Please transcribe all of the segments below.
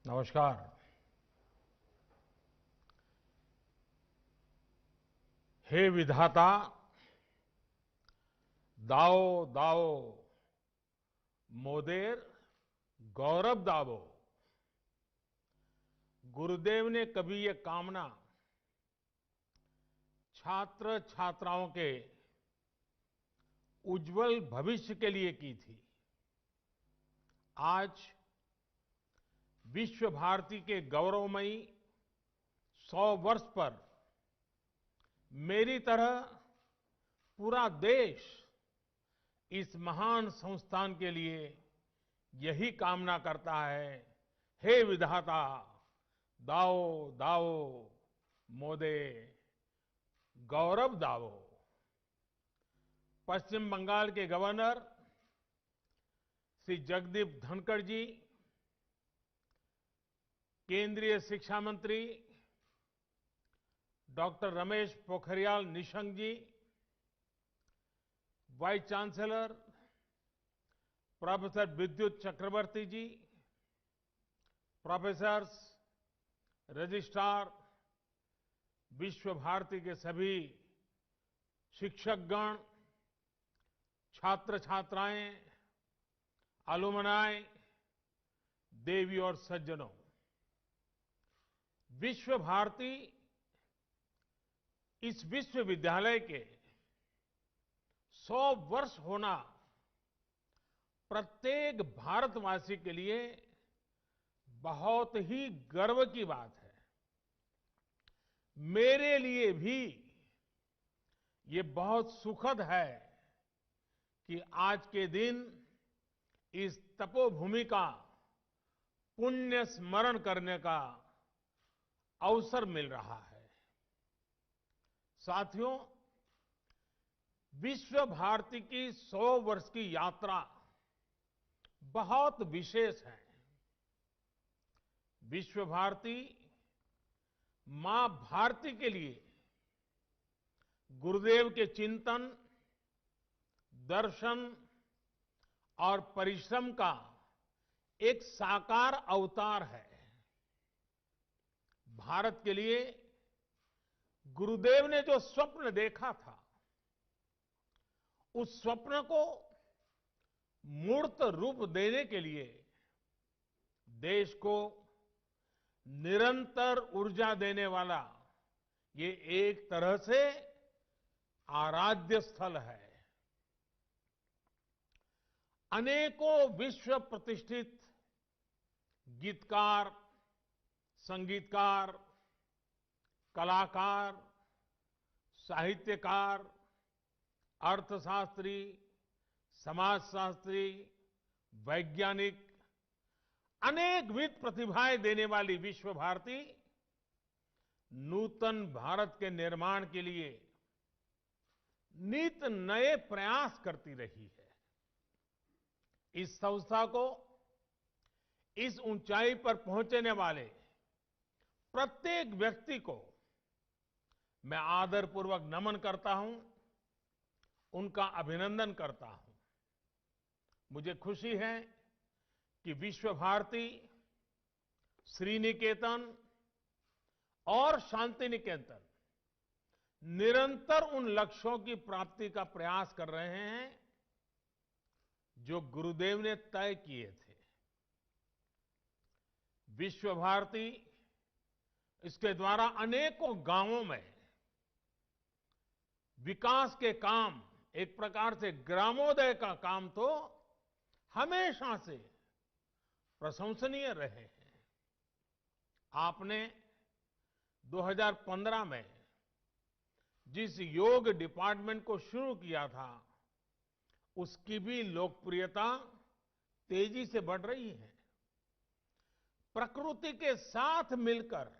नमस्कार। हे विधाता, दाओ दाओ मोदेर गौरव दावो। गुरुदेव ने कभी ये कामना छात्र छात्राओं के उज्जवल भविष्य के लिए की थी। आज विश्व भारती के गौरवमयी 100 वर्ष पर मेरी तरह पूरा देश इस महान संस्थान के लिए यही कामना करता है। हे विधाता, दाओ दाओ मोदे गौरव दावो। पश्चिम बंगाल के गवर्नर श्री जगदीप धनखड़ जी, केंद्रीय शिक्षा मंत्री डॉक्टर रमेश पोखरियाल निशंक जी, वाइस चांसलर प्रोफेसर विद्युत चक्रवर्ती जी, प्रोफेसर्स, रजिस्ट्रार, विश्व भारती के सभी शिक्षकगण, छात्र छात्राएं, अलुमनाई, देवी और सज्जनों, विश्व भारती इस विश्वविद्यालय के 100 वर्ष होना प्रत्येक भारतवासी के लिए बहुत ही गर्व की बात है। मेरे लिए भी ये बहुत सुखद है कि आज के दिन इस तपोभूमि का पुण्य स्मरण करने का अवसर मिल रहा है। साथियों, विश्व भारती की 100 वर्ष की यात्रा बहुत विशेष है। विश्व भारती मां भारती के लिए गुरुदेव के चिंतन, दर्शन और परिश्रम का एक साकार अवतार है। भारत के लिए गुरुदेव ने जो स्वप्न देखा था, उस स्वप्न को मूर्त रूप देने के लिए देश को निरंतर ऊर्जा देने वाला ये एक तरह से आराध्य स्थल है। अनेकों विश्व प्रतिष्ठित गीतकार, संगीतकार, कलाकार, साहित्यकार, अर्थशास्त्री, समाजशास्त्री, वैज्ञानिक, अनेकविध प्रतिभाएं देने वाली विश्व भारती नूतन भारत के निर्माण के लिए नित नए प्रयास करती रही है। इस संस्था को इस ऊंचाई पर पहुंचने वाले प्रत्येक व्यक्ति को मैं आदरपूर्वक नमन करता हूं, उनका अभिनंदन करता हूं। मुझे खुशी है कि विश्व भारती, श्रीनिकेतन और शांति निकेतन निरंतर उन लक्ष्यों की प्राप्ति का प्रयास कर रहे हैं जो गुरुदेव ने तय किए थे। विश्व भारती इसके द्वारा अनेकों गांवों में विकास के काम, एक प्रकार से ग्रामोदय का काम तो हमेशा से प्रशंसनीय रहे हैं। आपने 2015 में जिस योग डिपार्टमेंट को शुरू किया था, उसकी भी लोकप्रियता तेजी से बढ़ रही है। प्रकृति के साथ मिलकर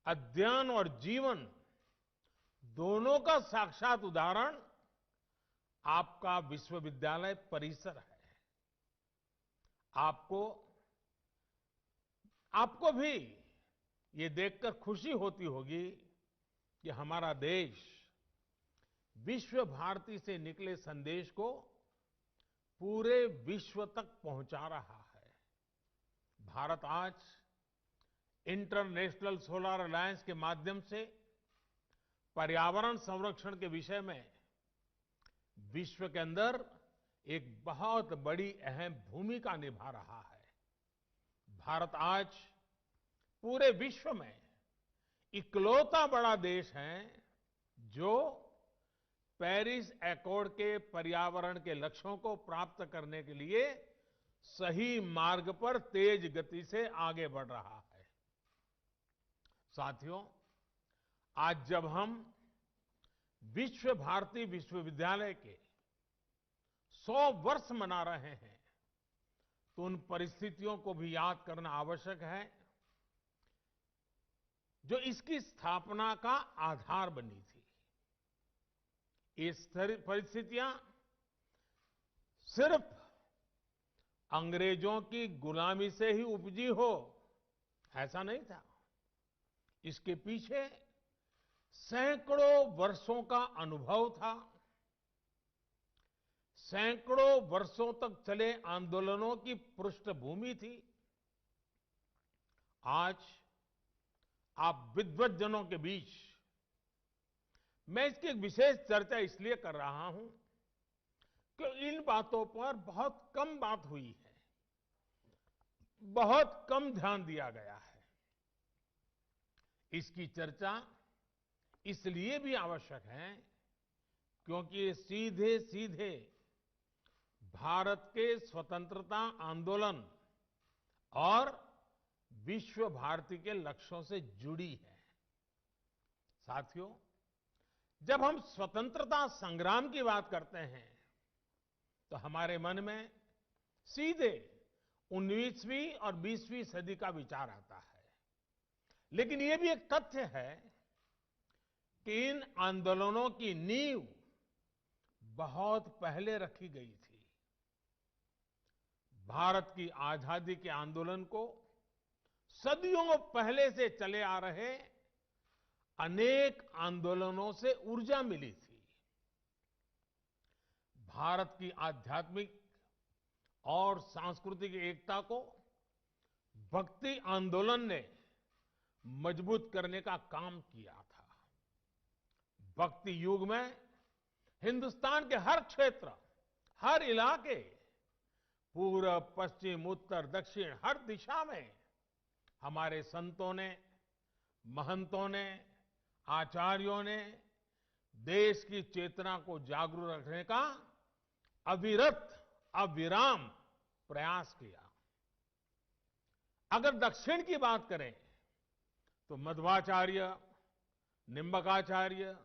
अध्ययन और जीवन दोनों का साक्षात उदाहरण आपका विश्वविद्यालय परिसर है। आपको भी ये देखकर खुशी होती होगी कि हमारा देश विश्व भारती से निकले संदेश को पूरे विश्व तक पहुंचा रहा है। भारत आज इंटरनेशनल सोलर अलायंस के माध्यम से पर्यावरण संरक्षण के विषय में विश्व के अंदर एक बहुत बड़ी अहम भूमिका निभा रहा है। भारत आज पूरे विश्व में इकलौता बड़ा देश है जो पेरिस एकॉर्ड के पर्यावरण के लक्ष्यों को प्राप्त करने के लिए सही मार्ग पर तेज गति से आगे बढ़ रहा है। साथियों, आज जब हम विश्व भारती विश्वविद्यालय के 100 वर्ष मना रहे हैं तो उन परिस्थितियों को भी याद करना आवश्यक है जो इसकी स्थापना का आधार बनी थी। ये परिस्थितियां सिर्फ अंग्रेजों की गुलामी से ही उपजी हो ऐसा नहीं था। इसके पीछे सैकड़ों वर्षों का अनुभव था, सैकड़ों वर्षों तक चले आंदोलनों की पृष्ठभूमि थी। आज आप विद्वज्जनों के बीच मैं इसकी एक विशेष चर्चा इसलिए कर रहा हूं कि इन बातों पर बहुत कम बात हुई है, बहुत कम ध्यान दिया गया है। इसकी चर्चा इसलिए भी आवश्यक है क्योंकि ये सीधे सीधे भारत के स्वतंत्रता आंदोलन और विश्व भारती के लक्ष्यों से जुड़ी है। साथियों, जब हम स्वतंत्रता संग्राम की बात करते हैं तो हमारे मन में सीधे 19वीं और 20वीं सदी का विचार आता है। लेकिन यह भी एक तथ्य है कि इन आंदोलनों की नींव बहुत पहले रखी गई थी। भारत की आजादी के आंदोलन को सदियों पहले से चले आ रहे अनेक आंदोलनों से ऊर्जा मिली थी। भारत की आध्यात्मिक और सांस्कृतिक एकता को भक्ति आंदोलन ने मजबूत करने का काम किया था। भक्ति युग में हिंदुस्तान के हर क्षेत्र, हर इलाके, पूरब, पश्चिम, उत्तर, दक्षिण, हर दिशा में हमारे संतों ने, महंतों ने, आचार्यों ने देश की चेतना को जागरूक रखने का अविरत, अविराम प्रयास किया। अगर दक्षिण की बात करें तो मध्वाचार्य, निम्बकाचार्य,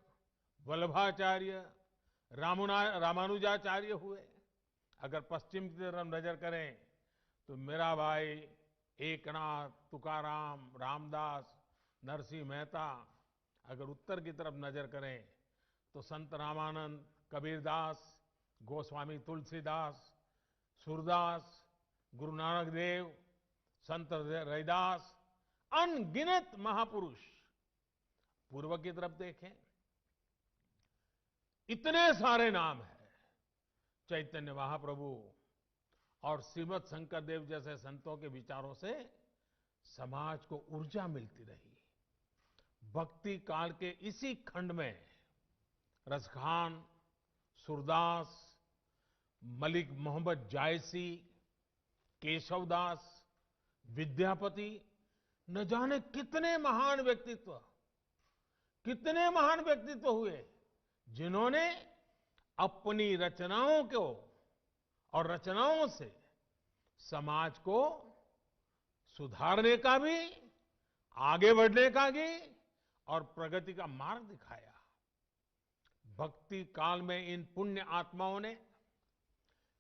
वल्लभाचार्य, रामानुजाचार्य हुए। अगर पश्चिम की तरफ नजर करें तो मीराबाई, एकनाथ, तुकाराम, रामदास, नरसिंह मेहता। अगर उत्तर की तरफ नजर करें तो संत रामानंद, कबीरदास, गोस्वामी तुलसीदास, सूरदास, गुरु नानक देव, संत रैदास, अनगिनत महापुरुष। पूर्व की तरफ देखें, इतने सारे नाम हैं। चैतन्य महाप्रभु और श्रीमद शंकरदेव जैसे संतों के विचारों से समाज को ऊर्जा मिलती रही। भक्ति काल के इसी खंड में रसखान, सूरदास, मलिक मोहम्मद जायसी, केशवदास, विद्यापति, न जाने कितने महान व्यक्तित्व हुए जिन्होंने अपनी रचनाओं को और रचनाओं से समाज को सुधारने का भी, आगे बढ़ने का भी और प्रगति का मार्ग दिखाया। भक्ति काल में इन पुण्य आत्माओं ने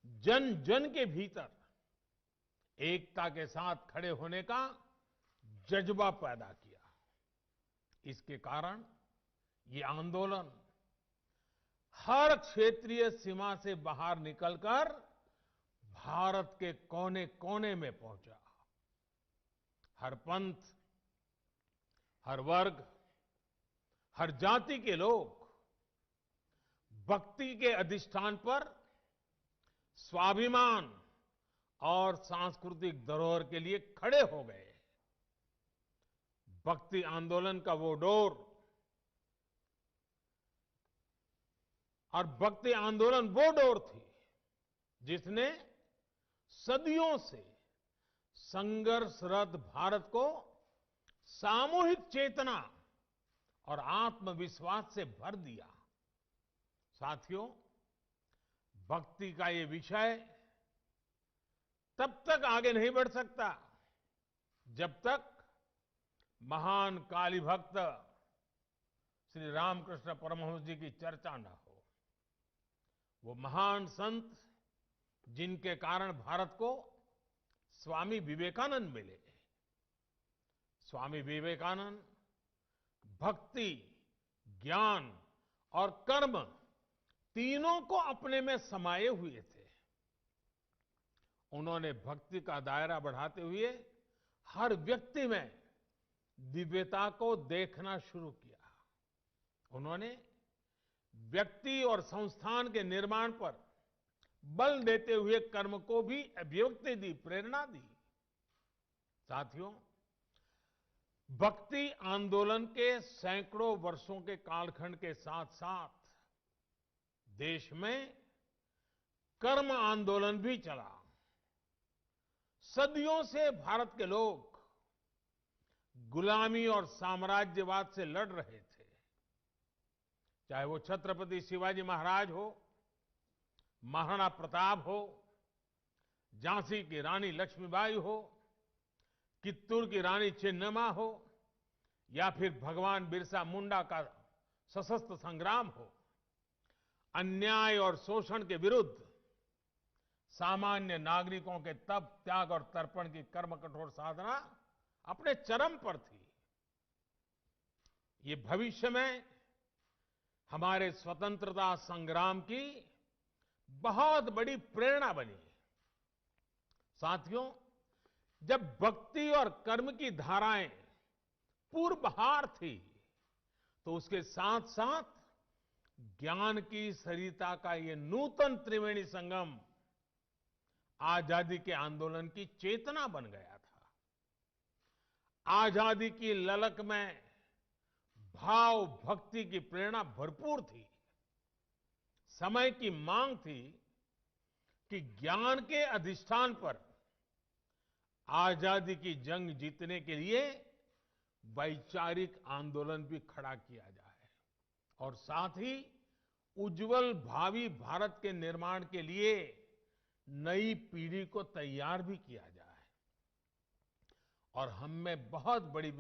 जन जन के भीतर एकता के साथ खड़े होने का जज्बा पैदा किया। इसके कारण ये आंदोलन हर क्षेत्रीय सीमा से बाहर निकलकर भारत के कोने कोने में पहुंचा। हर पंथ, हर वर्ग, हर जाति के लोग भक्ति के अधिष्ठान पर स्वाभिमान और सांस्कृतिक धरोहर के लिए खड़े हो गए। भक्ति आंदोलन का वो डोर और भक्ति आंदोलन वो डोर थी जिसने सदियों से संघर्षरत भारत को सामूहिक चेतना और आत्मविश्वास से भर दिया। साथियों, भक्ति का ये विषय तब तक आगे नहीं बढ़ सकता जब तक महान काली भक्त श्री रामकृष्ण परमहंस जी की चर्चा न हो। वो महान संत जिनके कारण भारत को स्वामी विवेकानंद मिले। स्वामी विवेकानंद भक्ति, ज्ञान और कर्म तीनों को अपने में समाये हुए थे। उन्होंने भक्ति का दायरा बढ़ाते हुए हर व्यक्ति में दिव्यता को देखना शुरू किया। उन्होंने व्यक्ति और संस्थान के निर्माण पर बल देते हुए कर्म को भी अभिव्यक्ति दी, प्रेरणा दी। साथियों, भक्ति आंदोलन के सैकड़ों वर्षों के कालखंड के साथ साथ देश में कर्म आंदोलन भी चला। सदियों से भारत के लोग गुलामी और साम्राज्यवाद से लड़ रहे थे। चाहे वो छत्रपति शिवाजी महाराज हो, महाराणा प्रताप हो, झांसी की रानी लक्ष्मीबाई हो, कित्तूर की रानी चेन्नम्मा हो या फिर भगवान बिरसा मुंडा का सशस्त्र संग्राम हो। अन्याय और शोषण के विरुद्ध सामान्य नागरिकों के तप, त्याग और तर्पण की कर्म कठोर साधना अपने चरम पर थी। ये भविष्य में हमारे स्वतंत्रता संग्राम की बहुत बड़ी प्रेरणा बनी। साथियों, जब भक्ति और कर्म की धाराएं पूर्वहार थी तो उसके साथ साथ ज्ञान की सरिता का ये नूतन त्रिवेणी संगम आजादी के आंदोलन की चेतना बन गया था। आजादी की ललक में भाव भक्ति की प्रेरणा भरपूर थी। समय की मांग थी कि ज्ञान के अधिष्ठान पर आजादी की जंग जीतने के लिए वैचारिक आंदोलन भी खड़ा किया जाए और साथ ही उज्जवल भावी भारत के निर्माण के लिए नई पीढ़ी को तैयार भी किया जाए। और हम में बहुत बड़ी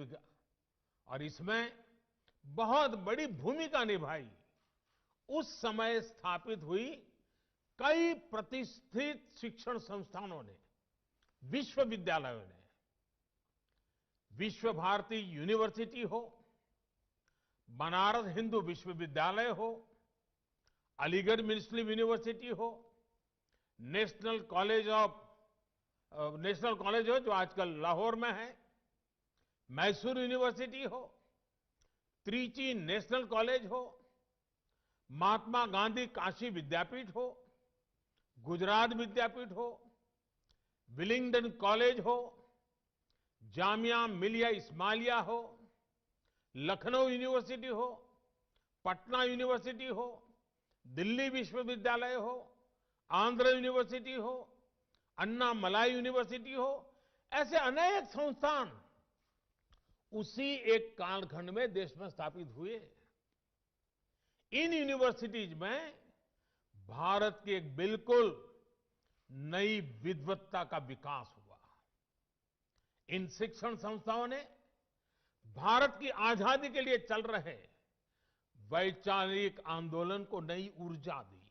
और इसमें बहुत बड़ी भूमिका निभाई उस समय स्थापित हुई कई प्रतिष्ठित शिक्षण संस्थानों ने, विश्वविद्यालयों ने। विश्व भारती यूनिवर्सिटी हो, बनारस हिंदू विश्वविद्यालय हो, अलीगढ़ मुस्लिम यूनिवर्सिटी हो, नेशनल कॉलेज हो जो आजकल लाहौर में है, मैसूर यूनिवर्सिटी हो, त्रिची नेशनल कॉलेज हो, महात्मा गांधी काशी विद्यापीठ हो, गुजरात विद्यापीठ हो, विलिंगडन कॉलेज हो, जामिया मिलिया इस्माइलिया हो, लखनऊ यूनिवर्सिटी हो, पटना यूनिवर्सिटी हो, दिल्ली विश्वविद्यालय हो, आंध्र यूनिवर्सिटी हो, अन्ना मलाई यूनिवर्सिटी हो, ऐसे अनेक संस्थान उसी एक कालखंड में देश में स्थापित हुए। इन यूनिवर्सिटीज में भारत की एक बिल्कुल नई विद्वत्ता का विकास हुआ। इन शिक्षण संस्थाओं ने भारत की आजादी के लिए चल रहे वैचारिक आंदोलन को नई ऊर्जा दी,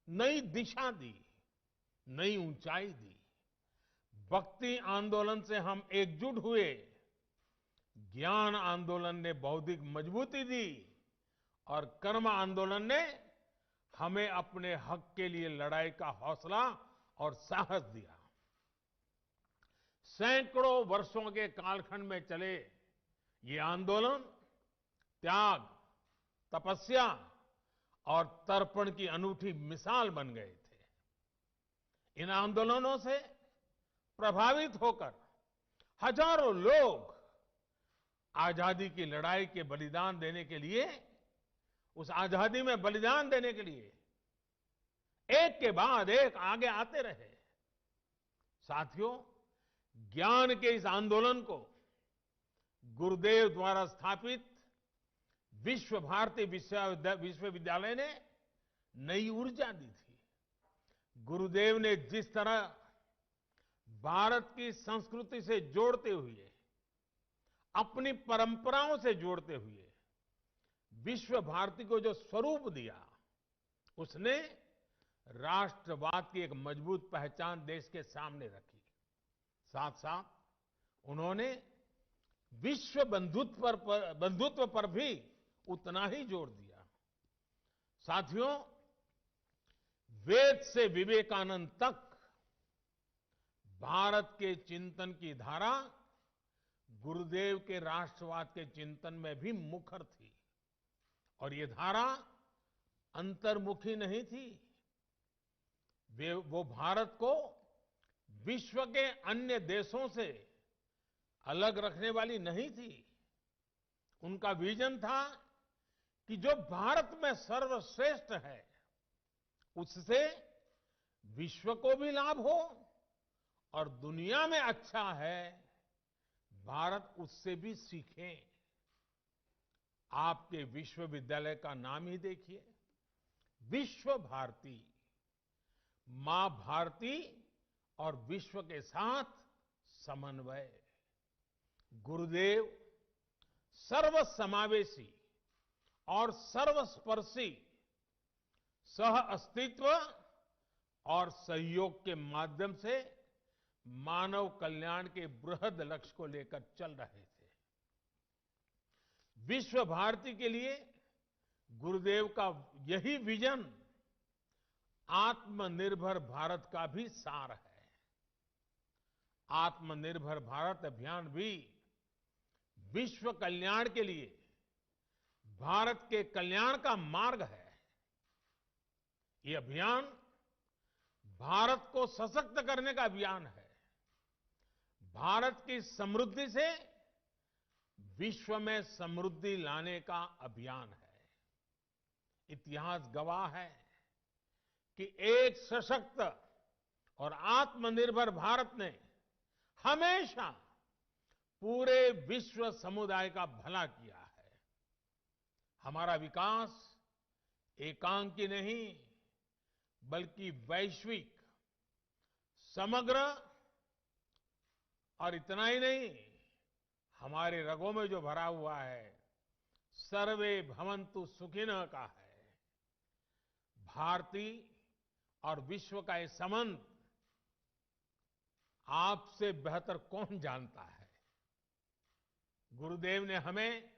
नई दिशा दी, नई ऊंचाई दी। भक्ति आंदोलन से हम एकजुट हुए, ज्ञान आंदोलन ने बौद्धिक मजबूती दी और कर्म आंदोलन ने हमें अपने हक के लिए लड़ाई का हौसला और साहस दिया। सैकड़ों वर्षों के कालखंड में चले ये आंदोलन त्याग, तपस्या और तर्पण की अनूठी मिसाल बन गए थे। इन आंदोलनों से प्रभावित होकर हजारों लोग आजादी की लड़ाई के बलिदान देने के लिए, उस आजादी में बलिदान देने के लिए एक के बाद एक आगे आते रहे। साथियों, ज्ञान के इस आंदोलन को गुरुदेव द्वारा स्थापित विश्व भारती विश्वविद्यालय ने नई ऊर्जा दी थी। गुरुदेव ने जिस तरह भारत की संस्कृति से जोड़ते हुए, अपनी परंपराओं से जोड़ते हुए विश्व भारती को जो स्वरूप दिया, उसने राष्ट्रवाद की एक मजबूत पहचान देश के सामने रखी। साथ साथ उन्होंने विश्व बंधुत्व पर भी उतना ही जोर दिया। साथियों, वेद से विवेकानंद तक भारत के चिंतन की धारा गुरुदेव के राष्ट्रवाद के चिंतन में भी मुखर थी। और ये धारा अंतर्मुखी नहीं थी, वो भारत को विश्व के अन्य देशों से अलग रखने वाली नहीं थी। उनका विजन था कि जो भारत में सर्वश्रेष्ठ है, उससे विश्व को भी लाभ हो, और दुनिया में अच्छा है, भारत उससे भी सीखे। आपके विश्वविद्यालय का नाम ही देखिए, विश्व भारती। मां भारती और विश्व के साथ समन्वय। गुरुदेव सर्वसमावेशी और सर्वस्पर्शी सह अस्तित्व और सहयोग के माध्यम से मानव कल्याण के बृहद लक्ष्य को लेकर चल रहे थे। विश्व भारती के लिए गुरुदेव का यही विजन आत्मनिर्भर भारत का भी सार है। आत्मनिर्भर भारत अभियान भी विश्व कल्याण के लिए भारत के कल्याण का मार्ग है। ये अभियान भारत को सशक्त करने का अभियान है। भारत की समृद्धि से विश्व में समृद्धि लाने का अभियान है। इतिहास गवाह है कि एक सशक्त और आत्मनिर्भर भारत ने हमेशा पूरे विश्व समुदाय का भला किया है। हमारा विकास एकांकी नहीं, बल्कि वैश्विक, समग्र, और इतना ही नहीं, हमारे रगों में जो भरा हुआ है सर्वे भवन्तु सुखिनः का है। भारती और विश्व का ये संबंध आपसे बेहतर कौन जानता है। गुरुदेव ने हमें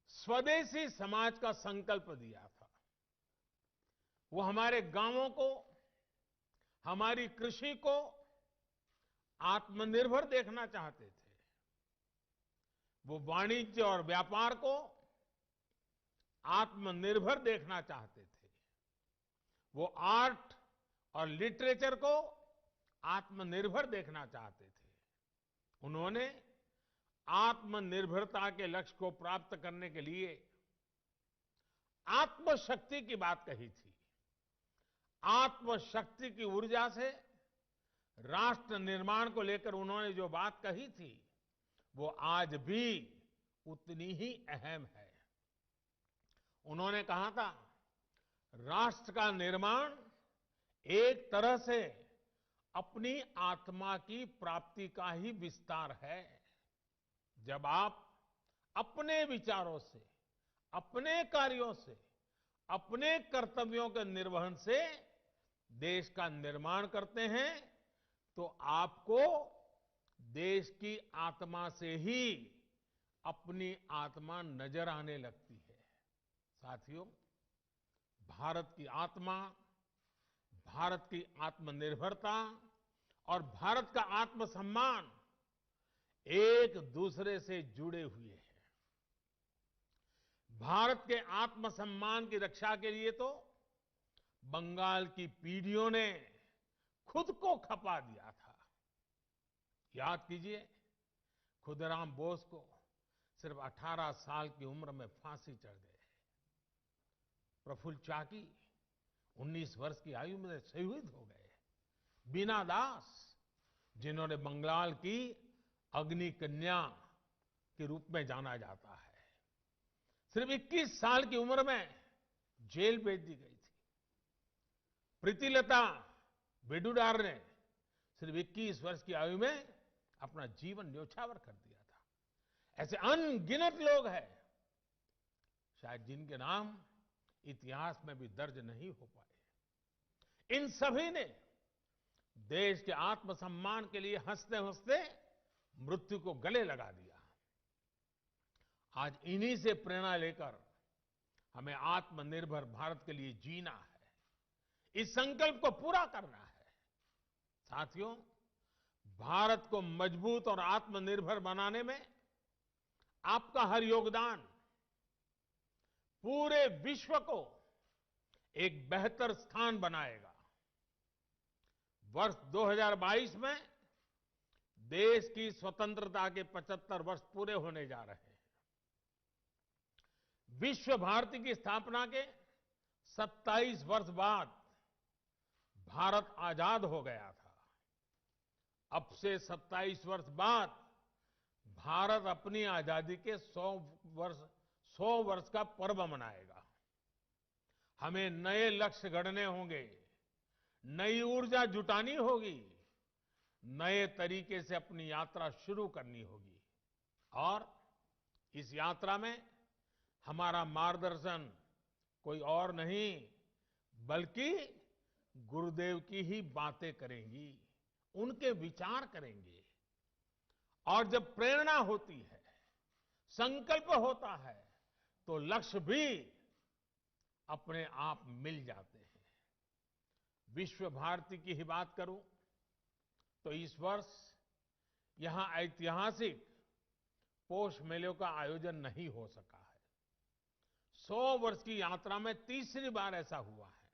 स्वदेशी समाज का संकल्प दिया था। वो हमारे गांवों को, हमारी कृषि को आत्मनिर्भर देखना चाहते थे। वो वाणिज्य और व्यापार को आत्मनिर्भर देखना चाहते थे। वो आर्ट और लिटरेचर को आत्मनिर्भर देखना चाहते थे। उन्होंने आत्मनिर्भरता के लक्ष्य को प्राप्त करने के लिए आत्मशक्ति की बात कही थी। आत्मशक्ति की ऊर्जा से राष्ट्र निर्माण को लेकर उन्होंने जो बात कही थी, वो आज भी उतनी ही अहम है। उन्होंने कहा था, राष्ट्र का निर्माण एक तरह से अपनी आत्मा की प्राप्ति का ही विस्तार है। जब आप अपने विचारों से, अपने कार्यों से, अपने कर्तव्यों के निर्वहन से देश का निर्माण करते हैं, तो आपको देश की आत्मा से ही अपनी आत्मा नजर आने लगती है। साथियों, भारत की आत्मा, भारत की आत्मनिर्भरता और भारत का आत्मसम्मान एक दूसरे से जुड़े हुए हैं। भारत के आत्मसम्मान की रक्षा के लिए तो बंगाल की पीढ़ियों ने खुद को खपा दिया था। याद कीजिए, खुदीराम बोस को सिर्फ 18 साल की उम्र में फांसी चढ़ गई। प्रफुल्ल चाकी 19 वर्ष की आयु में शहीद हो गए। बीना दास, जिन्होंने बंगाल की अग्नि कन्या के रूप में जाना जाता है, सिर्फ 21 साल की उम्र में जेल भेज दी गई थी। प्रीतिलता वेडुडार ने सिर्फ 21 वर्ष की आयु में अपना जीवन न्योछावर कर दिया था। ऐसे अनगिनत लोग हैं, शायद जिनके नाम इतिहास में भी दर्ज नहीं हो पाए। इन सभी ने देश के आत्मसम्मान के लिए हंसते हंसते मृत्यु को गले लगा दिया। आज इन्हीं से प्रेरणा लेकर हमें आत्मनिर्भर भारत के लिए जीना है, इस संकल्प को पूरा करना है। साथियों, भारत को मजबूत और आत्मनिर्भर बनाने में आपका हर योगदान पूरे विश्व को एक बेहतर स्थान बनाएगा। वर्ष 2022 में देश की स्वतंत्रता के 75 वर्ष पूरे होने जा रहे हैं। विश्व भारती की स्थापना के 27 वर्ष बाद भारत आजाद हो गया था। अब से 27 वर्ष बाद भारत अपनी आजादी के 100 वर्ष का पर्व मनाएगा। हमें नए लक्ष्य गढ़ने होंगे, नई ऊर्जा जुटानी होगी, नए तरीके से अपनी यात्रा शुरू करनी होगी। और इस यात्रा में हमारा मार्गदर्शन कोई और नहीं बल्कि गुरुदेव की ही बातें करेंगी, उनके विचार करेंगे। और जब प्रेरणा होती है, संकल्प होता है, तो लक्ष्य भी अपने आप मिल जाते हैं। विश्व भारती की ही बात करूं तो इस वर्ष यहां ऐतिहासिक पोष मेले का आयोजन नहीं हो सका है। 100 वर्ष की यात्रा में तीसरी बार ऐसा हुआ है।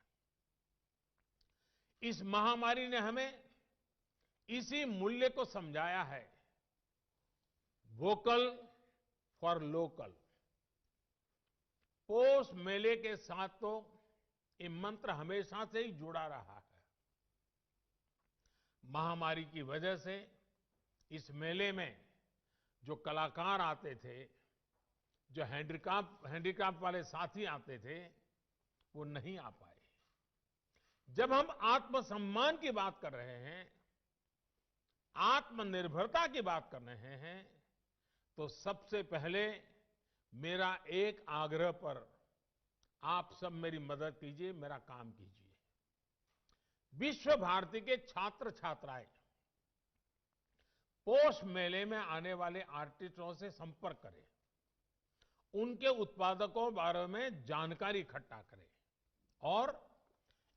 इस महामारी ने हमें इसी मूल्य को समझाया है, वोकल फॉर लोकल। पोष मेले के साथ तो ये मंत्र हमेशा से ही जुड़ा रहा है। महामारी की वजह से इस मेले में जो कलाकार आते थे, जो हैंडीक्राफ्ट वाले साथी आते थे, वो नहीं आ पाए। जब हम आत्मसम्मान की बात कर रहे हैं, आत्मनिर्भरता की बात कर रहे हैं, तो सबसे पहले मेरा एक आग्रह पर आप सब मेरी मदद कीजिए, मेरा काम कीजिए। विश्व भारती के छात्र छात्राएं पोष मेले में आने वाले आर्टिस्टों से संपर्क करें, उनके उत्पादकों बारे में जानकारी इकट्ठा करें और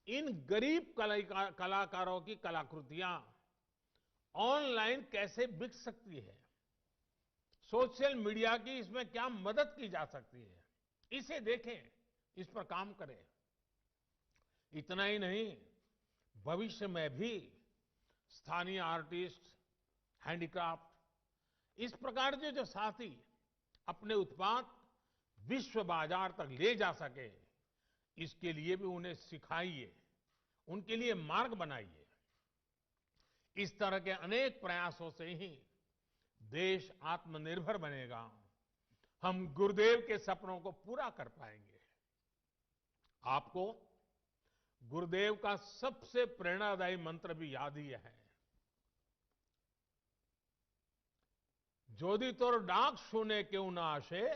इन गरीब कलाकारों की कलाकृतियां ऑनलाइन कैसे बिक सकती है, सोशल मीडिया की इसमें क्या मदद की जा सकती है, इसे देखें, इस पर काम करें। इतना ही नहीं, भविष्य में भी स्थानीय आर्टिस्ट, हैंडीक्राफ्ट, इस प्रकार के जो साथी अपने उत्पाद विश्व बाजार तक ले जा सके, इसके लिए भी उन्हें सिखाइए, उनके लिए मार्ग बनाइए। इस तरह के अनेक प्रयासों से ही देश आत्मनिर्भर बनेगा, हम गुरुदेव के सपनों को पूरा कर पाएंगे। आपको गुरुदेव का सबसे प्रेरणादायी मंत्र भी याद ही है, जोदी तोर डाक सुने क्यों ना आशे,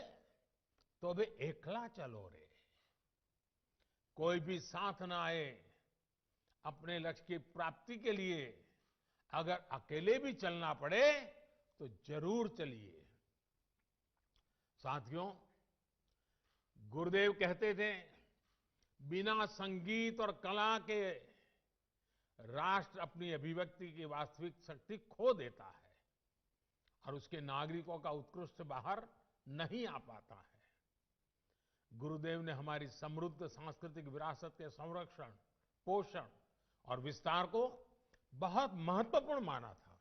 तो भी एकला चलो रे। कोई भी साथ ना आए, अपने लक्ष्य की प्राप्ति के लिए अगर अकेले भी चलना पड़े तो जरूर चलिए। साथियों, गुरुदेव कहते थे, बिना संगीत और कला के राष्ट्र अपनी अभिव्यक्ति की वास्तविक शक्ति खो देता है और उसके नागरिकों का उत्कृष्ट बाहर नहीं आ पाता है। गुरुदेव ने हमारी समृद्ध सांस्कृतिक विरासत के संरक्षण, पोषण और विस्तार को बहुत महत्वपूर्ण माना था।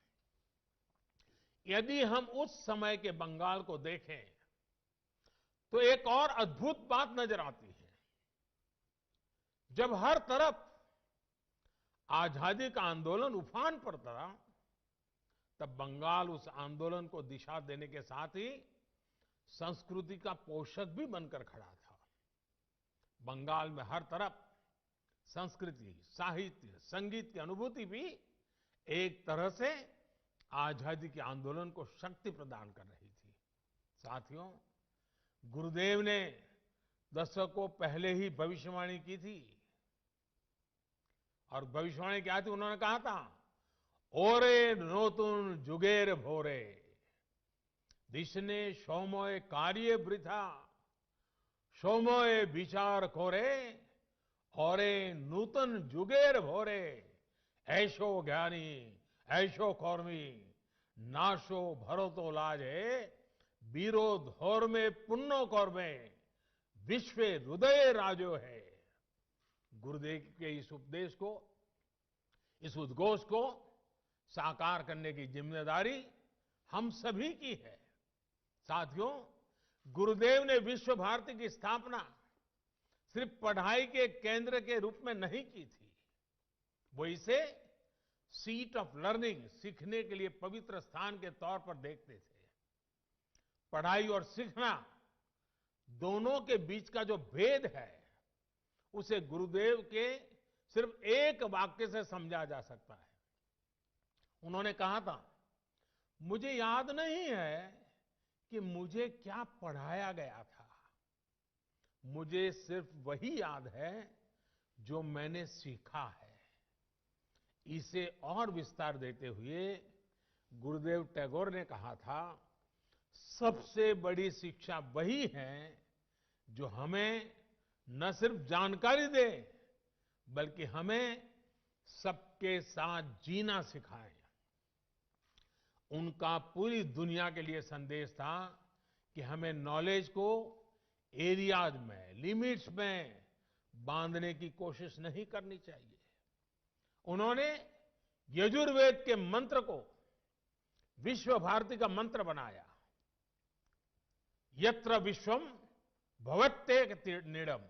यदि हम उस समय के बंगाल को देखें तो एक और अद्भुत बात नजर आती है। जब हर तरफ आजादी का आंदोलन उफान पर था, तब बंगाल उस आंदोलन को दिशा देने के साथ ही संस्कृति का पोषक भी बनकर खड़ा था। बंगाल में हर तरफ संस्कृति, साहित्य, संगीत की अनुभूति भी एक तरह से आजादी के आंदोलन को शक्ति प्रदान कर रही थी। साथियों, गुरुदेव ने दशकों पहले ही भविष्यवाणी की थी। और भविष्यवाणी क्या थी? उन्होंने कहा था, ओरे नोतुन जुगेर भोरे दिशने सोमोय कार्य वृथा सोमोय विचार खोरे औरे नूतन जुगेर भोरे ऐशो ज्ञानी ऐशो कौर्मी नाशो भरतो लाजे बीरो धोर में पुन्नो कौर्मे विश्व हृदय राजो है। गुरुदेव के इस उपदेश को, इस उद्घोष को साकार करने की जिम्मेदारी हम सभी की है। साथियों, गुरुदेव ने विश्व भारती की स्थापना सिर्फ पढ़ाई के केंद्र के रूप में नहीं की थी। वो इसे सीट ऑफ लर्निंग, सीखने के लिए पवित्र स्थान के तौर पर देखते थे। पढ़ाई और सीखना दोनों के बीच का जो भेद है, उसे गुरुदेव के सिर्फ एक वाक्य से समझा जा सकता है। उन्होंने कहा था, मुझे याद नहीं है कि मुझे क्या पढ़ाया गया था, मुझे सिर्फ वही याद है जो मैंने सीखा है। इसे और विस्तार देते हुए गुरुदेव टैगोर ने कहा था, सबसे बड़ी शिक्षा वही है जो हमें न सिर्फ जानकारी दे, बल्कि हमें सबके साथ जीना सिखाए। उनका पूरी दुनिया के लिए संदेश था कि हमें नॉलेज को एरियाज में, लिमिट्स में बांधने की कोशिश नहीं करनी चाहिए। उन्होंने यजुर्वेद के मंत्र को विश्व भारती का मंत्र बनाया। यत्र विश्वम भवत्येक नीडम,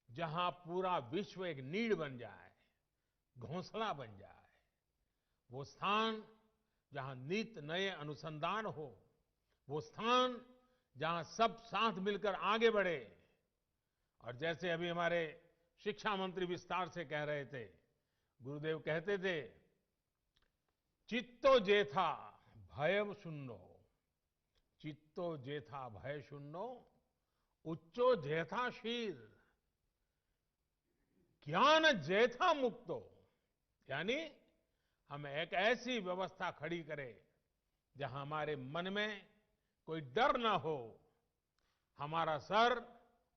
जहां पूरा विश्व एक नीड बन जाए, घोंसला बन जाए, वो स्थान जहां नित नए अनुसंधान हो, वो स्थान जहां सब साथ मिलकर आगे बढ़े। और जैसे अभी हमारे शिक्षा मंत्री विस्तार से कह रहे थे, गुरुदेव कहते थे, चित्तो जेथा भयम शून्यो, चित्तो जेथा भय शून्यो उच्चो जेथा शीर ज्ञान जेथा मुक्तो। यानी हम एक ऐसी व्यवस्था खड़ी करें जहां हमारे मन में कोई डर ना हो, हमारा सर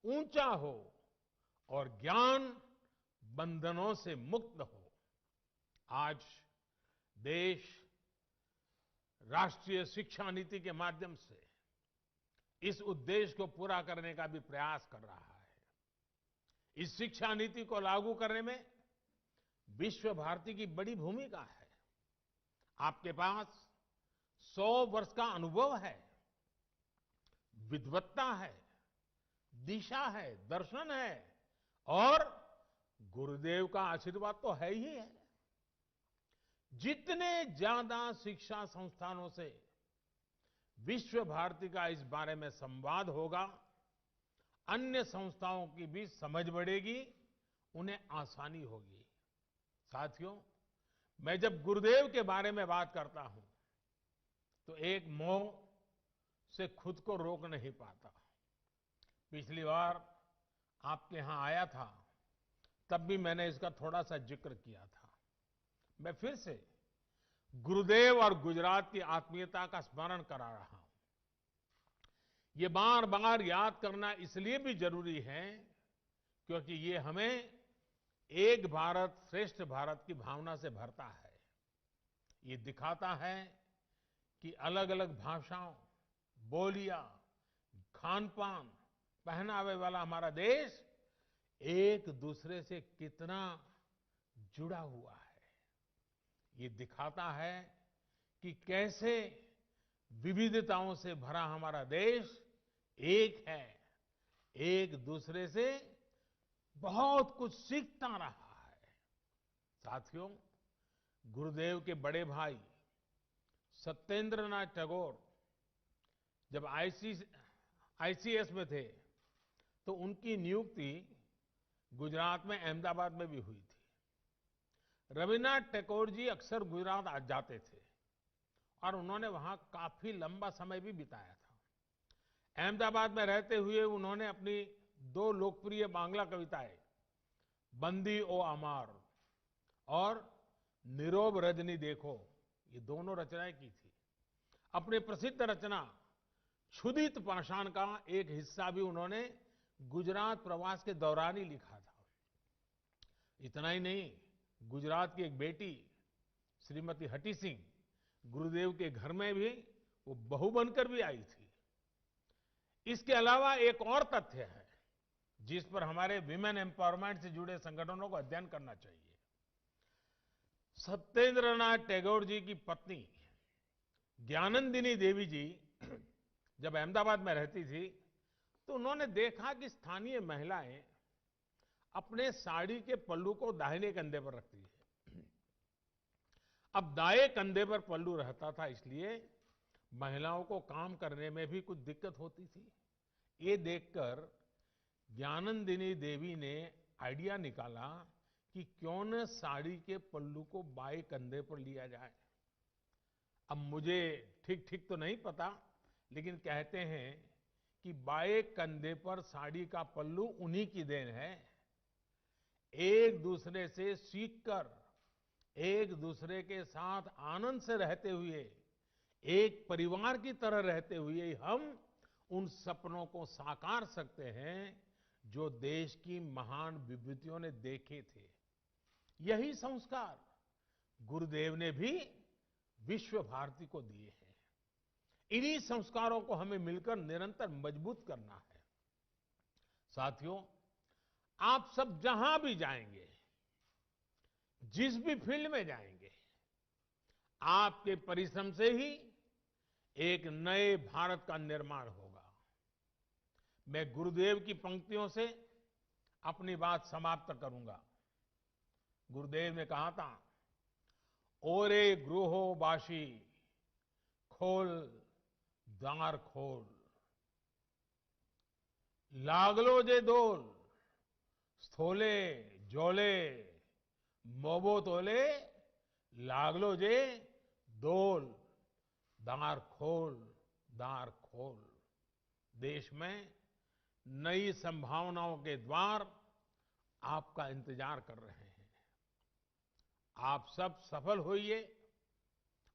ऊंचा हो और ज्ञान बंधनों से मुक्त हो। आज देश राष्ट्रीय शिक्षा नीति के माध्यम से इस उद्देश्य को पूरा करने का भी प्रयास कर रहा है। इस शिक्षा नीति को लागू करने में विश्व भारती की बड़ी भूमिका है। आपके पास 100 वर्ष का अनुभव है, विद्वत्ता है, दिशा है, दर्शन है और गुरुदेव का आशीर्वाद तो है ही है। जितने ज्यादा शिक्षा संस्थानों से विश्व भारती का इस बारे में संवाद होगा, अन्य संस्थाओं की भी समझ बढ़ेगी, उन्हें आसानी होगी। साथियों, मैं जब गुरुदेव के बारे में बात करता हूं तो एक मोह से खुद को रोक नहीं पाता। पिछली बार आपके यहां आया था, तब भी मैंने इसका थोड़ा सा जिक्र किया था। मैं फिर से गुरुदेव और गुजरात की आत्मीयता का स्मरण करा रहा हूं। ये बार बार याद करना इसलिए भी जरूरी है क्योंकि ये हमें एक भारत श्रेष्ठ भारत की भावना से भरता है। ये दिखाता है कि अलग अलग भाषाओं, बोलियां, खान पान, पहनावे वाला हमारा देश एक दूसरे से कितना जुड़ा हुआ है। ये दिखाता है कि कैसे विविधताओं से भरा हमारा देश एक है, एक दूसरे से बहुत कुछ सीखता रहा है। साथियों, गुरुदेव के बड़े भाई सत्येंद्रनाथ टैगोर जब आईसीएस में थे तो उनकी नियुक्ति गुजरात में अहमदाबाद में भी हुई थी। रविन्द्रनाथ टैगोर जी अक्सर गुजरात आ जाते थे और उन्होंने वहां काफी लंबा समय भी बिताया था। अहमदाबाद में रहते हुए उन्होंने अपनी 2 लोकप्रिय बांग्ला कविताएं बंदी ओ अमार और नीरव रजनी देखो, ये दोनों रचनाएं की थी। अपनी प्रसिद्ध रचना क्षुधित पाषाण का एक हिस्सा भी उन्होंने गुजरात प्रवास के दौरान ही लिखा था। इतना ही नहीं, गुजरात की एक बेटी श्रीमती हटी सिंह गुरुदेव के घर में भी वो बहू बनकर भी आई थी। इसके अलावा एक और तथ्य है जिस पर हमारे विमेन एम्पावरमेंट से जुड़े संगठनों को अध्ययन करना चाहिए। सत्येंद्रनाथ टैगोर जी की पत्नी ज्ञानंदिनी देवी जी जब अहमदाबाद में रहती थी तो उन्होंने देखा कि स्थानीय महिलाएं अपने साड़ी के पल्लू को दाहिने कंधे पर रखती है। अब दाएं कंधे पर पल्लू रहता था, इसलिए महिलाओं को काम करने में भी कुछ दिक्कत होती थी। ये देखकर ज्ञानंदिनी देवी ने आइडिया निकाला कि क्यों न साड़ी के पल्लू को बाएं कंधे पर लिया जाए। अब मुझे ठीक ठीक तो नहीं पता, लेकिन कहते हैं कि बाएं कंधे पर साड़ी का पल्लू उन्हीं की देन है। एक दूसरे से सीखकर, एक दूसरे के साथ आनंद से रहते हुए, एक परिवार की तरह रहते हुए हम उन सपनों को साकार सकते हैं जो देश की महान विभूतियों ने देखे थे। यही संस्कार गुरुदेव ने भी विश्व भारती को दिए हैं। इन्हीं संस्कारों को हमें मिलकर निरंतर मजबूत करना है। साथियों, आप सब जहां भी जाएंगे, जिस भी फील्ड में जाएंगे, आपके परिश्रम से ही एक नए भारत का निर्माण होगा। मैं गुरुदेव की पंक्तियों से अपनी बात समाप्त करूंगा। गुरुदेव ने कहा था, ओरे गृहो बाशी खोल द्वार खोल, लागलो जे दोल स्थोले जोले मोबो तोले, लागलो जे दोल दार खोल दार खोल। देश में नई संभावनाओं के द्वार आपका इंतजार कर रहे हैं। आप सब सफल होइए,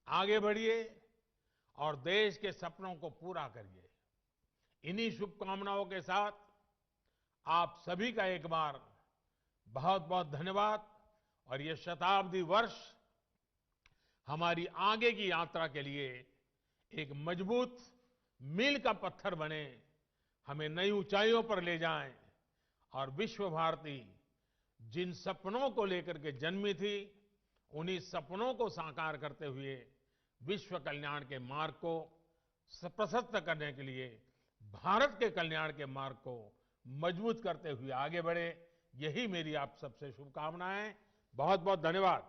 आगे बढ़िए और देश के सपनों को पूरा करिए। इन्हीं शुभकामनाओं के साथ आप सभी का एक बार बहुत बहुत धन्यवाद। और ये शताब्दी वर्ष हमारी आगे की यात्रा के लिए एक मजबूत मील का पत्थर बने, हमें नई ऊंचाइयों पर ले जाएं और विश्व भारती जिन सपनों को लेकर के जन्मी थी, उन्हीं सपनों को साकार करते हुए विश्व कल्याण के मार्ग को प्रशस्त करने के लिए, भारत के कल्याण के मार्ग को मजबूत करते हुए आगे बढ़े। यही मेरी आप सबसे शुभकामनाएं। बहुत बहुत धन्यवाद।